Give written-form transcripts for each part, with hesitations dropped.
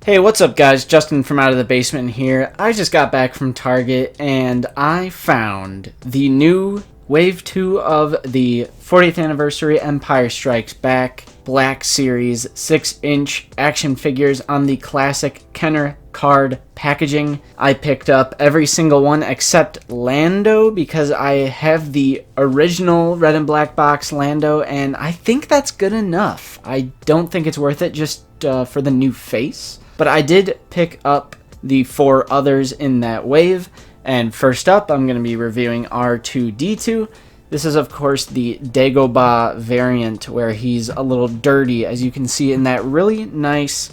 Hey, what's up guys? Justin from Out of the Basement here. I just got back from Target and I found the new Wave 2 of the 40th Anniversary Empire Strikes Back Black Series 6-inch action figures on the classic Kenner card packaging. I picked up every single one except Lando because I have the original red and black box Lando and I think that's good enough. I don't think it's worth it just for the new face. But I did pick up the 4 others in that wave, and first up I'm going to be reviewing R2-D2. This is of course the Dagobah variant where he's a little dirty, as you can see in that really nice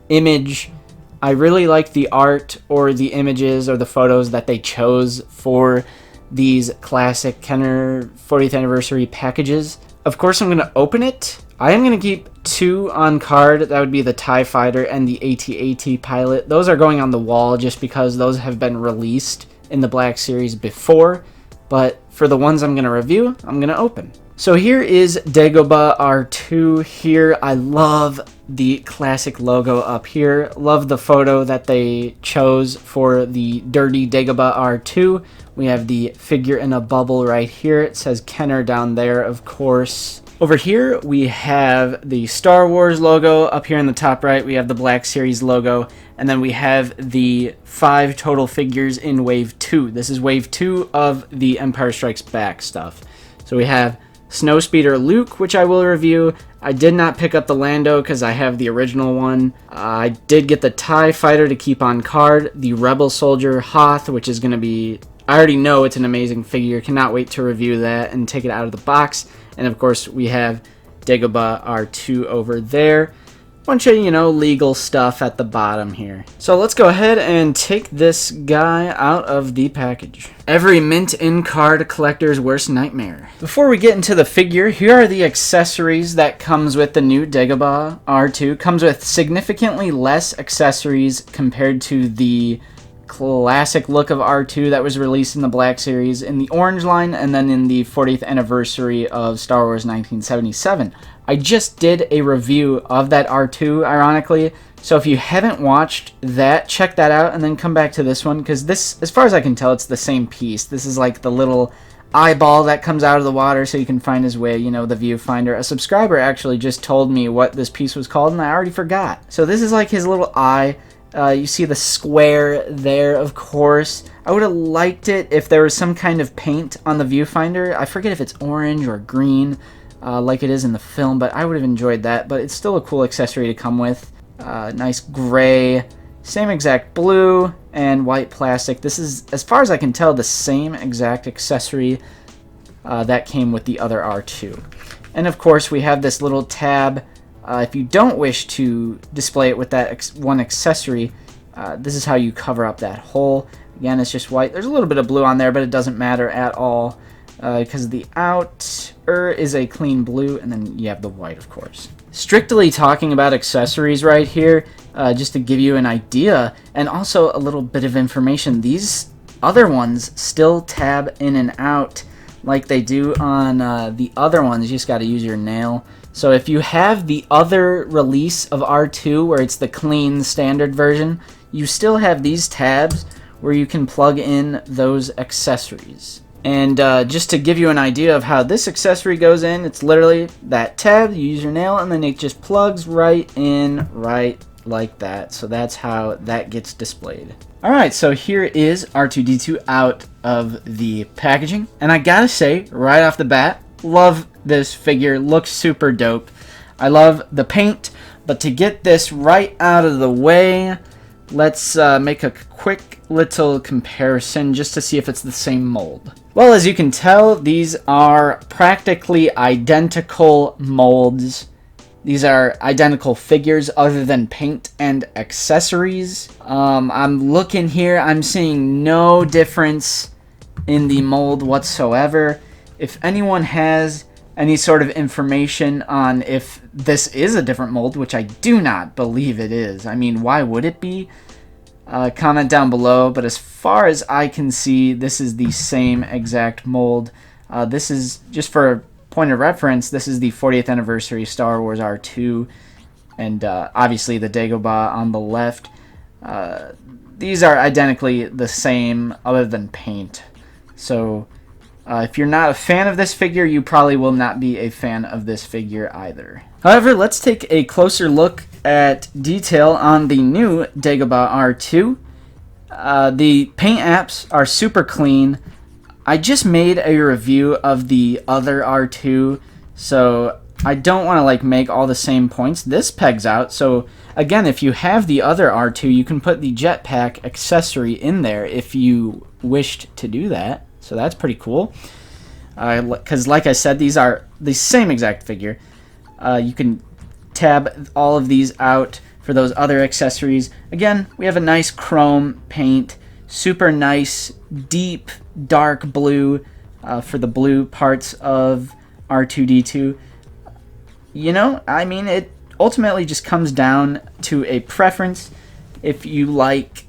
image. I really like the art or the images or the photos that they chose for these classic Kenner 40th Anniversary packages. Of course I'm going to open it. I am going to keep 2 on card. That would be the TIE Fighter and the AT-AT Pilot. Those are going on the wall just because those have been released in the Black Series before. But for the ones I'm going to review, I'm going to open. So here is Dagobah R2 here. I love the classic logo up here. Love the photo that they chose for the dirty Dagobah R2. We have the figure in a bubble right here. It says Kenner down there, of course. Over here, we have the Star Wars logo. Up here in the top right, we have the Black Series logo. And then we have the 5 total figures in Wave 2. This is Wave 2 of the Empire Strikes Back stuff. So we have Snowspeeder Luke, which I will review. I did not pick up the Lando because I have the original one. I did get the TIE Fighter to keep on card. The Rebel Soldier Hoth, which is going to be... I already know it's an amazing figure. Cannot wait to review that and take it out of the box. And of course, we have Dagobah R2 over there. Bunch of, legal stuff at the bottom here. So let's go ahead and take this guy out of the package. Every mint in card collector's worst nightmare. Before we get into the figure, here are the accessories that comes with the new Dagobah R2. Comes with significantly less accessories compared to the classic look of R2 that was released in the Black Series in the orange line and then in the 40th anniversary of Star Wars 1977. I just did a review of that R2, ironically, so if you haven't watched that, check that out and then come back to this one, because this, as far as I can tell, it's the same piece. This is like the little eyeball that comes out of the water so you can find his way, the viewfinder. A subscriber actually just told me what this piece was called and I already forgot. So this is like his little eye. You see the square there, of course. I would have liked it if there was some kind of paint on the viewfinder. I forget if it's orange or green, like it is in the film, but I would have enjoyed that. But it's still a cool accessory to come with. Nice gray, same exact blue, and white plastic. This is, as far as I can tell, the same exact accessory that came with the other R2. And of course, we have this little tab. If you don't wish to display it with that one accessory, this is how you cover up that hole. Again, it's just white. There's a little bit of blue on there, but it doesn't matter at all because the outer is a clean blue, and then you have the white, of course. Strictly talking about accessories right here, just to give you an idea, and also a little bit of information. These other ones still tab in and out like they do on the other ones. You just got to use your nail. So if you have the other release of R2 where it's the clean standard version, you still have these tabs where you can plug in those accessories. And just to give you an idea of how this accessory goes in, it's literally that tab, you use your nail, and then it just plugs right in, right like that. So that's how that gets displayed. Alright, so here is R2-D2 out of the packaging. And I gotta say, right off the bat, love this figure. Looks super dope. I love the paint, but to get this right out of the way, let's make a quick little comparison just to see if it's the same mold. Well, as you can tell, these are practically identical molds. These are identical figures other than paint and accessories. I'm looking here, I'm seeing no difference in the mold whatsoever. If anyone has any sort of information on if this is a different mold, which I do not believe it is. I mean, why would it be? Comment down below, but as far as I can see, this is the same exact mold. This is, just for point of reference, this is the 40th anniversary Star Wars R2. and obviously the Dagobah on the left. These are identically the same other than paint. So if you're not a fan of this figure, you probably will not be a fan of this figure either. However, let's take a closer look at detail on the new Dagobah R2. The paint apps are super clean. I just made a review of the other R2, so I don't want to like make all the same points. This pegs out, so again, if you have the other R2, you can put the jetpack accessory in there if you wished to do that. So that's pretty cool. Because like I said, these are the same exact figure. You can tab all of these out for those other accessories. Again, we have a nice chrome paint, super nice, deep, dark blue for the blue parts of R2-D2. You know, I mean, it ultimately just comes down to a preference. If you like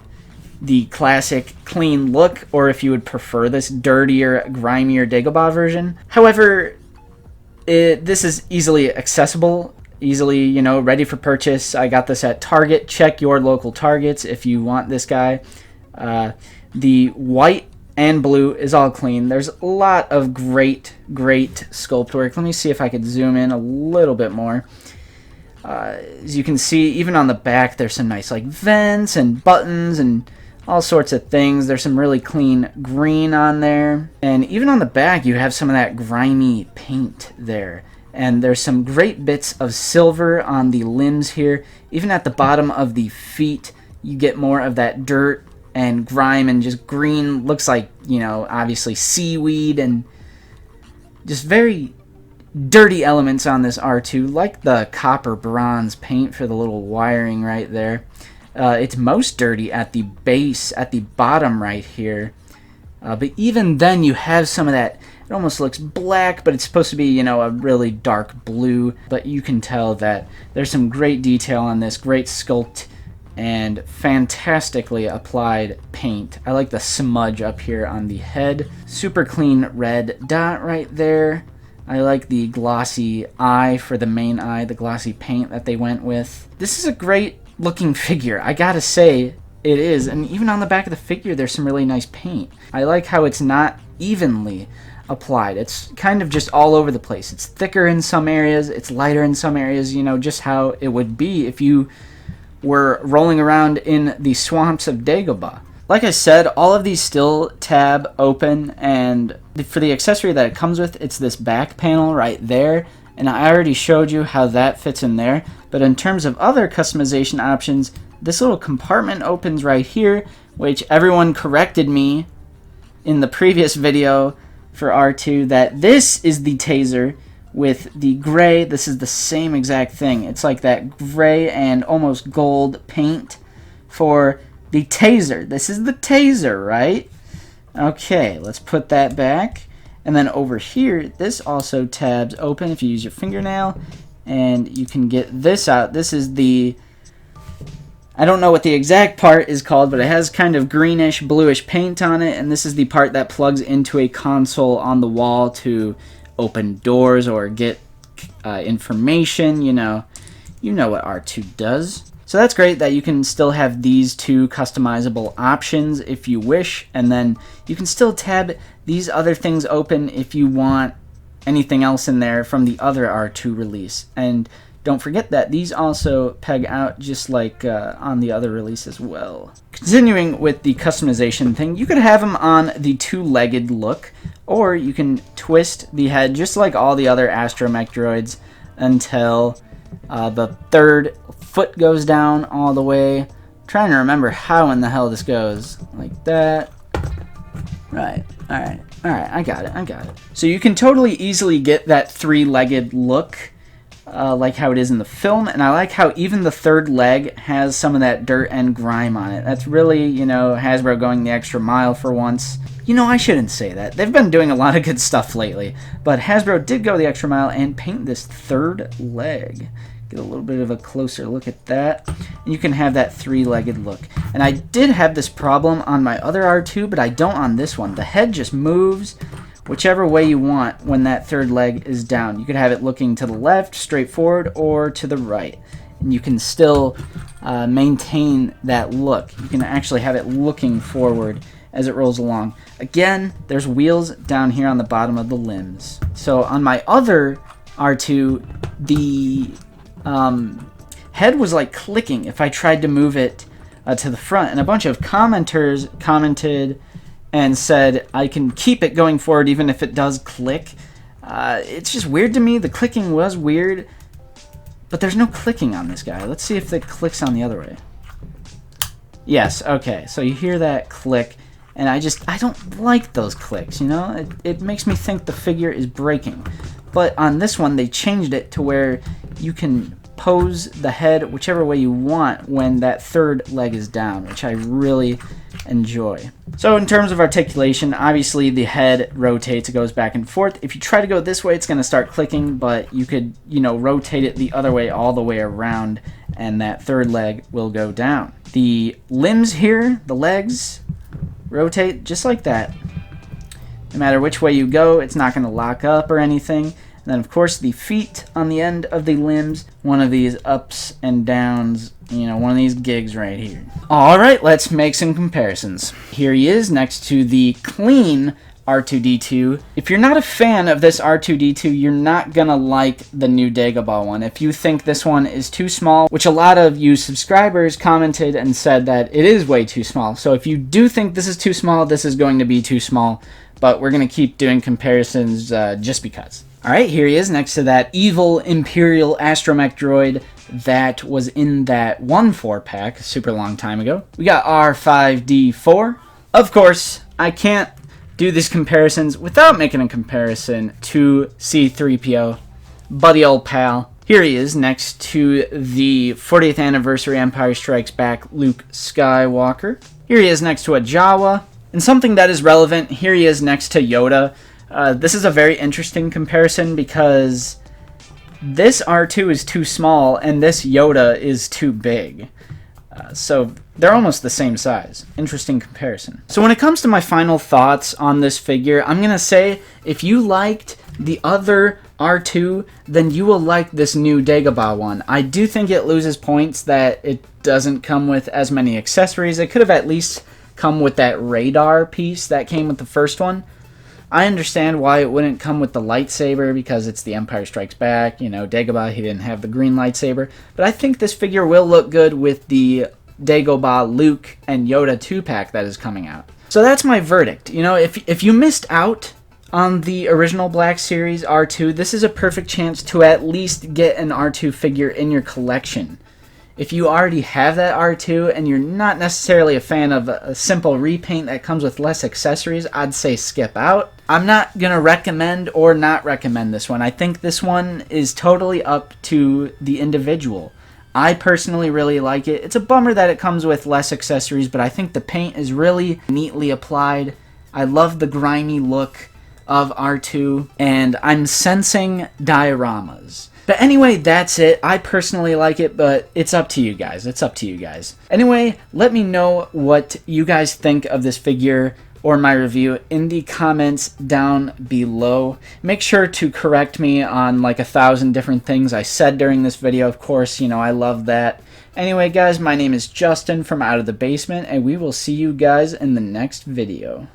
the classic clean look, or if you would prefer this dirtier, grimier Dagobah version. However, this is easily accessible, easily, you know, ready for purchase. I got this at Target. Check your local Targets if you want this guy. The white and blue is all clean. There's a lot of great sculpt work. Let me see if I could zoom in a little bit more. As you can see, even on the back, there's some nice like vents and buttons and all sorts of things. There's some really clean green on there. And even on the back, you have some of that grimy paint there. And there's some great bits of silver on the limbs here. Even at the bottom of the feet, you get more of that dirt and grime and just green. Looks like, you know, obviously seaweed and just very dirty elements on this R2, like the copper bronze paint for the little wiring right there. It's most dirty at the base, at the bottom right here. But even then, you have some of that. It almost looks black, but it's supposed to be, you know, a really dark blue. But you can tell that there's some great detail on this, great sculpt, and fantastically applied paint. I like the smudge up here on the head. Super clean red dot right there. I like the glossy eye for the main eye, the glossy paint that they went with. This is a great looking figure, I gotta say it is. And even on the back of the figure, there's some really nice paint. I like how it's not evenly applied. It's kind of just all over the place. It's thicker in some areas, it's lighter in some areas, you know, just how it would be if you were rolling around in the swamps of Dagobah. Like I said, all of these still tab open, and for the accessory that it comes with, it's this back panel right there, and I already showed you how that fits in there. But in terms of other customization options, this little compartment opens right here, which everyone corrected me in the previous video for R2 that this is the taser with the gray. This is the same exact thing. It's like that gray and almost gold paint for the taser. This is the taser, right? Okay, let's put that back. And then over here, this also tabs open if you use your fingernail, and you can get this out. This is the, I don't know what the exact part is called, but it has kind of greenish, bluish paint on it, and this is the part that plugs into a console on the wall to open doors or get information. You know what R2 does. So that's great that you can still have these two customizable options if you wish, and then you can still tab these other things open if you want anything else in there from the other R2 release. And don't forget that these also peg out just like on the other release as well. Continuing with the customization thing, you could have them on the two-legged look, or you can twist the head just like all the other astromech droids until the third foot goes down all the way. I'm trying to remember how in the hell this goes. Like that. Right. Alright, I got it. So you can totally easily get that three-legged look like how it is in the film, and I like how even the third leg has some of that dirt and grime on it. That's really, you know, Hasbro going the extra mile for once. You know, I shouldn't say that. They've been doing a lot of good stuff lately, but Hasbro did go the extra mile and paint this third leg. Get a little bit of a closer look at that. And you can have that three-legged look. And I did have this problem on my other R2, but I don't on this one. The head just moves whichever way you want when that third leg is down. You could have it looking to the left, straight forward, or to the right. and you can still maintain that look. You can actually have it looking forward as it rolls along. Again, there's wheels down here on the bottom of the limbs. So on my other R2, the head was like clicking if I tried to move it to the front, and a bunch of commenters commented and said I can keep it going forward even if it does click. It's just weird to me. The clicking was weird, but there's no clicking on this guy. Let's see if it clicks on the other way. Yes, okay, so you hear that click, and I don't like those clicks, you know? It makes me think the figure is breaking. But on this one, they changed it to where you can pose the head whichever way you want when that third leg is down, which I really enjoy. So in terms of articulation, obviously the head rotates, it goes back and forth. If you try to go this way, it's going to start clicking, but you could, you know, rotate it the other way all the way around, and that third leg will go down. The limbs here, the legs, rotate just like that. No matter which way you go, it's not going to lock up or anything. And then, of course, the feet on the end of the limbs, one of these ups and downs, you know, one of these gigs right here. All right, let's make some comparisons. Here he is next to the clean R2-D2. If you're not a fan of this R2-D2, you're not gonna like the new Dagobah one. If you think this one is too small, which a lot of you subscribers commented and said that it is way too small. So if you do think this is too small, this is going to be too small. But we're gonna keep doing comparisons just because. All right, here he is next to that evil Imperial astromech droid that was in that 1-4 pack a super long time ago. We got R5-D4. Of course, I can't do these comparisons without making a comparison to C-3PO, buddy old pal. Here he is next to the 40th anniversary Empire Strikes Back Luke Skywalker. Here he is next to a Jawa. And something that is relevant, here he is next to Yoda. This is a very interesting comparison because this R2 is too small and this Yoda is too big. So they're almost the same size. Interesting comparison. So when it comes to my final thoughts on this figure, I'm going to say if you liked the other R2, then you will like this new Dagobah one. I do think it loses points that it doesn't come with as many accessories. It could have at least come with that radar piece that came with the first one. I understand why it wouldn't come with the lightsaber because it's the Empire Strikes Back. You know, Dagobah, he didn't have the green lightsaber. But I think this figure will look good with the Dagobah, Luke, and Yoda 2-pack that is coming out. So that's my verdict. You know, if you missed out on the original Black Series R2, this is a perfect chance to at least get an R2 figure in your collection. If you already have that R2 and you're not necessarily a fan of a simple repaint that comes with less accessories, I'd say skip out. I'm not going to recommend or not recommend this one. I think this one is totally up to the individual. I personally really like it. It's a bummer that it comes with less accessories, but I think the paint is really neatly applied. I love the grimy look of R2, and I'm sensing dioramas. But anyway, that's it. I personally like it, but it's up to you guys. It's up to you guys. Anyway, let me know what you guys think of this figure or my review in the comments down below. Make sure to correct me on like 1,000 different things I said during this video. Of course, you know, I love that. Anyway, guys, my name is Justin from Out of the Basement, and we will see you guys in the next video.